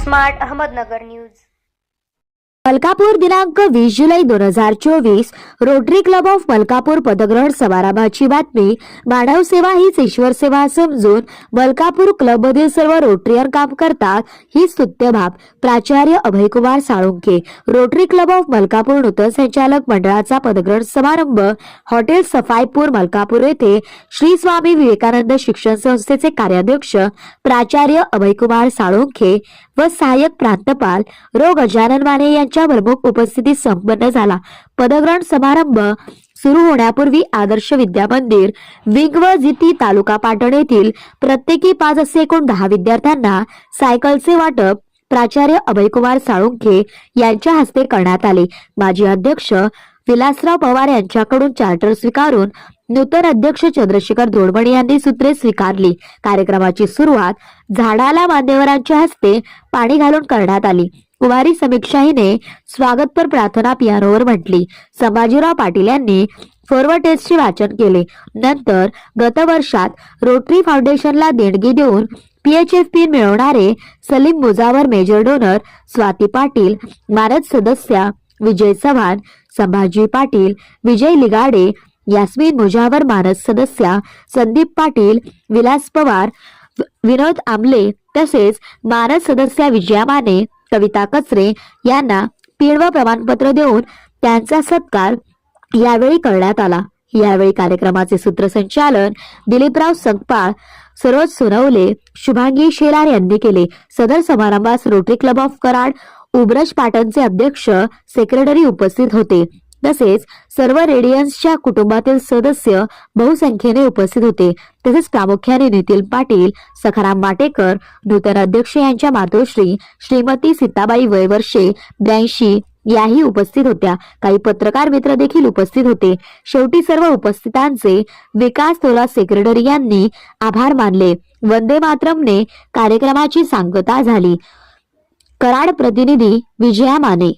Smart Ahmednagar news. Malkapur दिनांक 20 जुलै 2024 rotary club of Malkapur पदग्रहण समारंभाची बातमी। मानव सेवा हीच ईश्वर सेवा समजून मलकापूर क्लब मधील सर्व रोटरीयन काम करतात ही स्तुत्य भाव। प्राचार्य Abhaykumar Salunkhe. Rotary club of Malkapur नूतन संचालक मंडळाचा पदग्रहण समारंभ हॉटेल सफाईपूर मलकापूर येथे श्री स्वामी विवेकानंद शिक्षण संस्थेचे कार्याध्यक्ष प्राचार्य अभयकुमार साळुंखे व सहाय्यक प्रांतपाल रो गजानन माने यांच्या प्रमुख उपस्थितीत संपन्न झाला। पदग्रहण समारंभ सुरू होण्यापूर्वी आदर्श विद्या मंदिर विंग व जिती तालुका पाटण येथील प्रत्येकी 5 असे एकूण 10 विद्यार्थ्यांना सायकलचे वाटप प्राचार्य अभयकुमार साळुंखे यांच्या हस्ते करण्यात आले। माजी अध्यक्ष विलासराव पवार यांच्याकडून चार्टर स्वीकारून नूतन अध्यक्ष चंद्रशेखर धोडमणी यांनी सूत्रे स्वीकारली। कार्यक्रमाची सुरुवात झाडाला मान्यवरांच्या हस्ते पाणी घालून करण्यात आली। कुमारी समीक्षा हिने स्वागतपर प्रार्थना पियानोवर म्हटली। संभाजीराव पाटील यांनी फॉरवर्ड टेस्टचे वाचन केले। नंतर गत वर्षात रोटरी फाउंडेशनला देणगी देऊन PHFP मिळवणारे सलीम मुजावर मेजर डोनर, स्वाती पाटील मानद सदस्य, विजय चव्हाण, संभाजी पाटील, विजय लिगाडे, यास्मीन मुजावर मानद सदस्य, संदीप पाटील, विलास पवार, विनोद आमले तसेच मानद सदस्य विजया माने, कविता कचरे यांना पीण व प्रमाणपत्र देऊन त्यांचा सत्कार यावेळी करण्यात आला। यावेळी कार्यक्रमाचे सूत्रसंचालन दिलीपराव संकपाळ, सरोज सोनवले, शुभांगी शेलार यांनी केले। सदर समारंभास रोटरी क्लब ऑफ कराड उब्रज पाटणचे अध्यक्ष सेक्रेटरी उपस्थित होते। तसेच सर्व रेडियन्सच्या कुटुंबातील सदस्य बहुसंख्येने उपस्थित होते। तसेच प्रामुख्याने नितीन पाटील, सखाराम वाटेकर, नूतन अध्यक्ष यांच्या मातोश्री श्रीमती सीताबाई वय वर्षे 82 याही उपस्थित होत्या। काही पत्रकार मित्र देखील उपस्थित होते। शेवटी सर्व उपस्थितांचे विकास तोला सेक्रेटरी यांनी आभार मानले। वंदे मातरमने कार्यक्रमाची सांगता झाली। कराड प्रतिनिधी विजया माने।